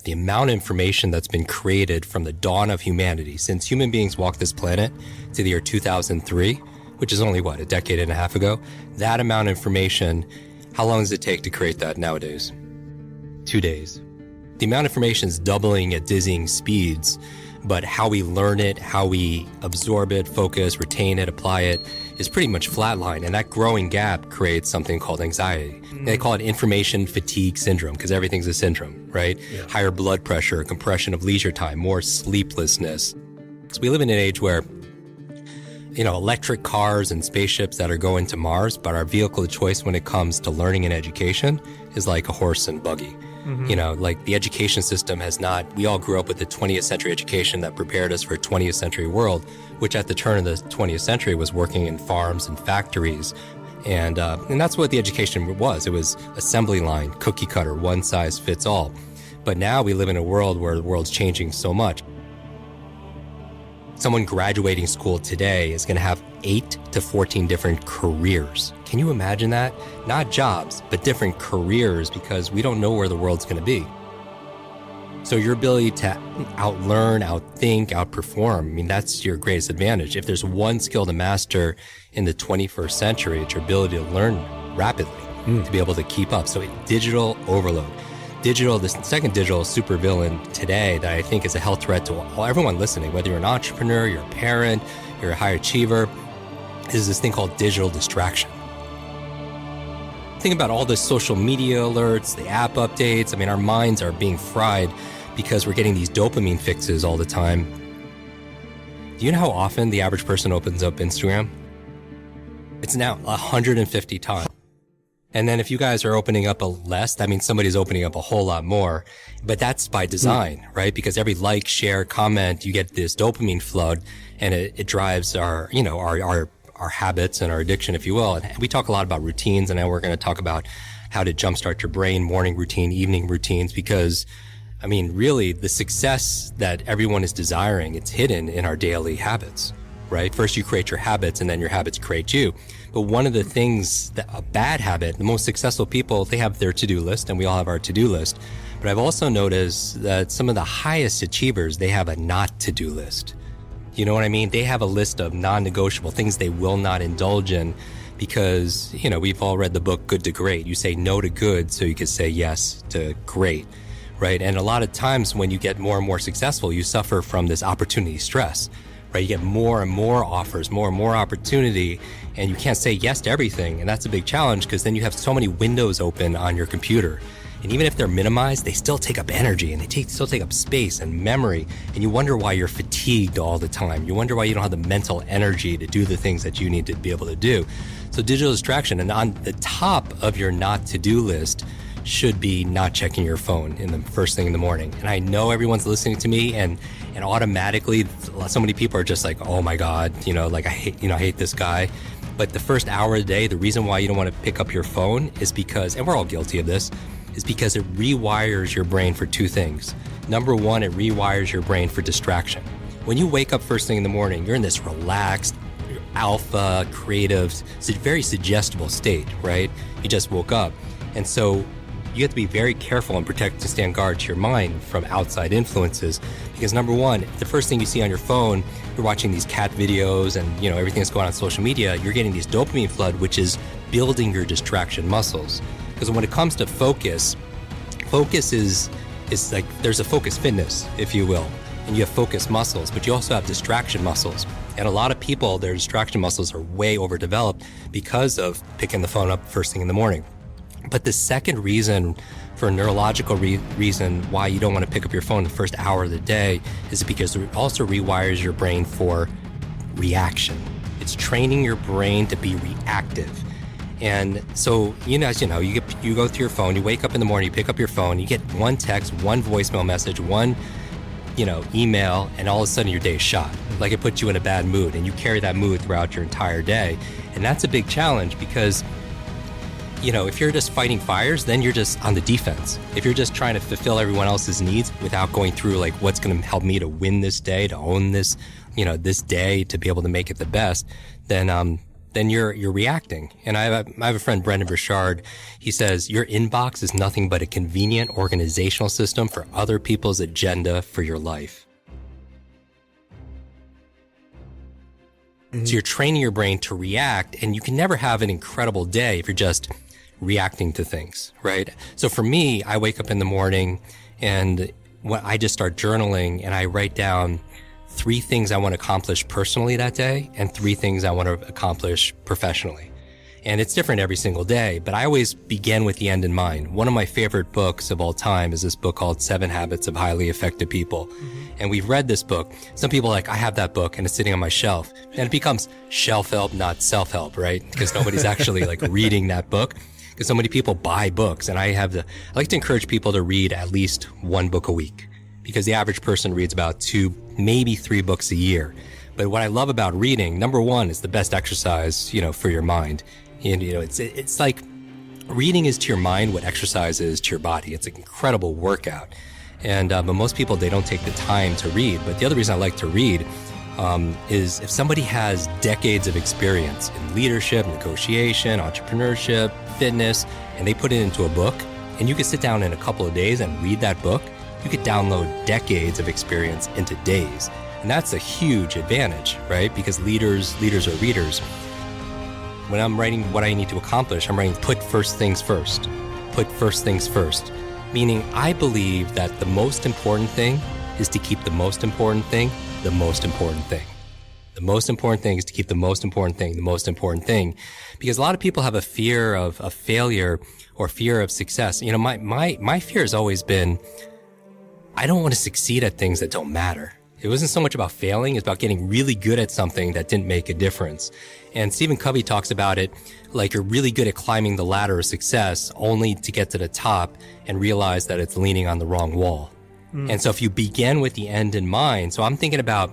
the amount of information that's been created from the dawn of humanity, since human beings walked this planet to the year 2003, which is only, a decade and a half ago, that amount of information, how long does it take to create that nowadays? 2 days. The amount of information is doubling at dizzying speeds, but how we learn it, how we absorb it, focus, retain it, apply it, is pretty much flatline. And that growing gap creates something called anxiety. They call it information fatigue syndrome because everything's a syndrome, right? Yeah. Higher blood pressure, compression of leisure time, more sleeplessness. So we live in an age where, electric cars and spaceships that are going to Mars, but our vehicle of choice when it comes to learning and education is like a horse and buggy. Like the education system we all grew up with the 20th century education that prepared us for a 20th century world, which at the turn of the 20th century was working in farms and factories. And that's what the education was. It was assembly line, cookie cutter, one size fits all. But now we live in a world where the world's changing so much. Someone graduating school today is going to have 8 to 14 different careers. Can you imagine that? Not jobs, but different careers because we don't know where the world's going to be. So your ability to outlearn, outthink, outperform, that's your greatest advantage. If there's one skill to master in the 21st century, it's your ability to learn rapidly, to be able to keep up. So digital overload. The second digital supervillain today that I think is a health threat to everyone listening, whether you're an entrepreneur, you're a parent, you're a high achiever, is this thing called digital distraction. Think about all the social media alerts, the app updates. Our minds are being fried because we're getting these dopamine fixes all the time. Do you know how often the average person opens up Instagram? It's now 150 times. And then if you guys are opening up less, that means somebody's opening up a whole lot more. But that's by design, right? Because every like, share, comment, you get this dopamine flood and it drives our habits and our addiction, if you will. And we talk a lot about routines, and now we're going to talk about how to jumpstart your brain, morning routine, evening routines, because really the success that everyone is desiring, it's hidden in our daily habits, right? First you create your habits and then your habits create you. But one of the things that a bad habit, the most successful people, they have their to-do list, and we all have our to-do list. But I've also noticed that some of the highest achievers, they have a not to-do list. You know what I mean? They have a list of non-negotiable things they will not indulge in because, we've all read the book Good to Great. You say no to good so you can say yes to great, right? And a lot of times when you get more and more successful, you suffer from this opportunity stress, right? You get more and more offers, more and more opportunity, and you can't say yes to everything. And that's a big challenge because then you have so many windows open on your computer. And even if they're minimized, they still take up energy and they still take up space and memory. And you wonder why you're fatigued all the time. You wonder why you don't have the mental energy to do the things that you need to be able to do. So digital distraction, and on the top of your not to-do list should be not checking your phone in the first thing in the morning. And I know everyone's listening to me and automatically so many people are just like, oh my God, I hate this guy. But the first hour of the day, the reason why you don't want to pick up your phone is because, and we're all guilty of this, is because it rewires your brain for 2 things. Number 1, it rewires your brain for distraction. When you wake up first thing in the morning, you're in this relaxed, alpha, creative, very suggestible state, right? You just woke up. And so you have to be very careful and protect and stand guard to your mind from outside influences. Because number 1, the first thing you see on your phone, you're watching these cat videos and everything that's going on social media, you're getting these dopamine flood, which is building your distraction muscles. Because when it comes to focus is like there's a focus fitness, if you will, and you have focus muscles, but you also have distraction muscles. And a lot of people, their distraction muscles are way overdeveloped because of picking the phone up first thing in the morning. But the second reason for a neurological reason why you don't want to pick up your phone the first hour of the day is because it also rewires your brain for reaction. It's training your brain to be reactive. And so, as you know, you go through your phone, you wake up in the morning, you pick up your phone, you get one text, one voicemail message, one, email, and all of a sudden your day is shot. Like it puts you in a bad mood, and you carry that mood throughout your entire day. And that's a big challenge because, if you're just fighting fires, then you're just on the defense. If you're just trying to fulfill everyone else's needs without going through like what's going to help me to win this day, to own this, this day, to be able to make it the best, then then you're reacting. And I have a friend, Brendan Burchard. He says, your inbox is nothing but a convenient organizational system for other people's agenda for your life. So you're training your brain to react, and you can never have an incredible day if you're just reacting to things, right? So for me, I wake up in the morning and when I just start journaling and I write down 3 things I want to accomplish personally that day and 3 things I want to accomplish professionally. And it's different every single day, but I always begin with the end in mind. One of my favorite books of all time is this book called 7 Habits of Highly Effective People. And we've read this book. Some people are like, I have that book and it's sitting on my shelf. And it becomes shelf-help, not self-help, right? Because nobody's actually like reading that book. Because so many people buy books. And I like to encourage people to read at least 1 book a week. Because the average person reads about 2, maybe 3 books a year. But what I love about reading, number 1, is the best exercise, for your mind. And, it's like reading is to your mind what exercise is to your body. It's an incredible workout. And but most people, they don't take the time to read. But the other reason I like to read is if somebody has decades of experience in leadership, negotiation, entrepreneurship, fitness, and they put it into a book, and you can sit down in a couple of days and read that book, you could download decades of experience into days. And that's a huge advantage, right? Because leaders are readers. When I'm writing what I need to accomplish, I'm writing put first things first. Put first things first. Meaning I believe that the most important thing is to keep the most important thing the most important thing. The most important thing is to keep the most important thing the most important thing. Because a lot of people have a fear of failure or fear of success. My fear has always been, I don't want to succeed at things that don't matter. It wasn't so much about failing, it's about getting really good at something that didn't make a difference. And Stephen Covey talks about it like you're really good at climbing the ladder of success only to get to the top and realize that it's leaning on the wrong wall. And so if you begin with the end in mind, so I'm thinking about,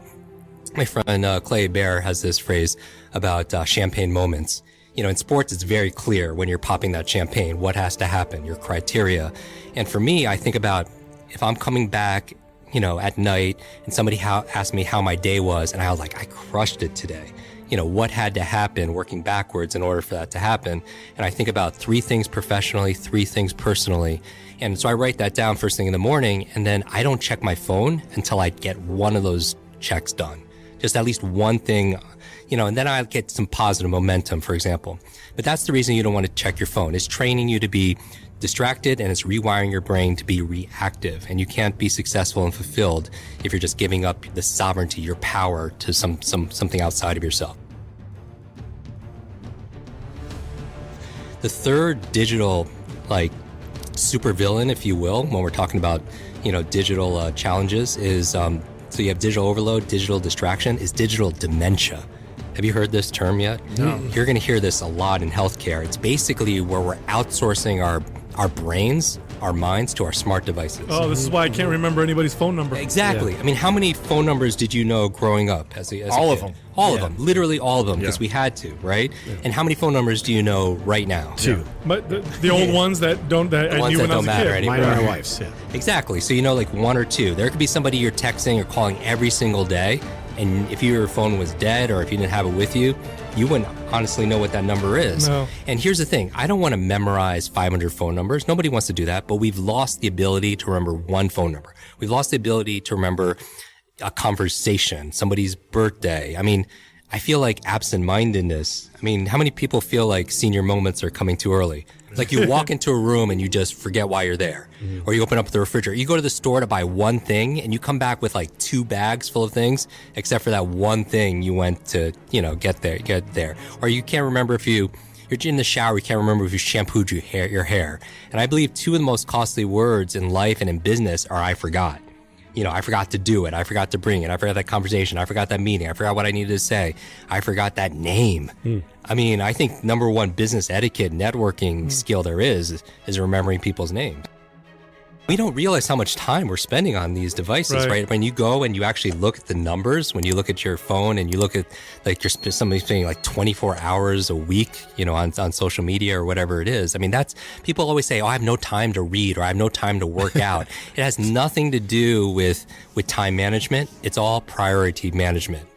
my friend Clay Bear has this phrase about champagne moments. In sports, it's very clear when you're popping that champagne, what has to happen, your criteria. And for me, I think about if I'm coming back at night and somebody asked me how my day was and I was like, I crushed it today. What had to happen working backwards in order for that to happen? And I think about 3 things professionally, 3 things personally. And so I write that down first thing in the morning, and then I don't check my phone until I get one of those checks done. Just at least one thing, and then I get some positive momentum, for example. But that's the reason you don't want to check your phone. It's training you to be distracted, and it's rewiring your brain to be reactive. And you can't be successful and fulfilled if you're just giving up the sovereignty, your power to something outside of yourself. The third digital, supervillain, if you will, when we're talking about, digital challenges is, so you have digital overload, digital distraction, is digital dementia. Have you heard this term yet? No. You're going to hear this a lot in healthcare. It's basically where we're outsourcing our brains, our minds to our smart devices. Oh, this is why I can't remember anybody's phone number. Exactly. Yeah. I mean, how many phone numbers did you know growing up as a all kid? of them. All of them. Literally all of them, because we had to, right? Yeah. And how many phone numbers do you know right now? 2. But the old ones that I knew when I was a kid. Mine and my wife's, yeah. Exactly. So 1 or 2. There could be somebody you're texting or calling every single day, and if your phone was dead or if you didn't have it with you, you wouldn't honestly know what that number is. No. And here's the thing. I don't want to memorize 500 phone numbers. Nobody wants to do that, but we've lost the ability to remember one phone number. We've lost the ability to remember a conversation, somebody's birthday. I mean, I feel like absent-mindedness. I mean, how many people feel like senior moments are coming too early? Like you walk into a room and you just forget why you're there. Mm-hmm. Or you open up the refrigerator. You go to the store to buy one thing and you come back with like 2 bags full of things, except for that one thing you went to, get there. Or you can't remember if you're in the shower, you can't remember if you shampooed your hair. And I believe 2 of the most costly words in life and in business are I forgot. I forgot to do it. I forgot to bring it. I forgot that conversation. I forgot that meeting. I forgot what I needed to say. I forgot that name. I mean, I think number 1 business etiquette, networking skill there is remembering people's names. We don't realize how much time we're spending on these devices, right? When you go and you actually look at the numbers, when you look at your phone and you look at somebody's spending like 24 hours a week, on social media or whatever it is. I mean, people always say, oh, I have no time to read or I have no time to work out. It has nothing to do with time management. It's all priority management.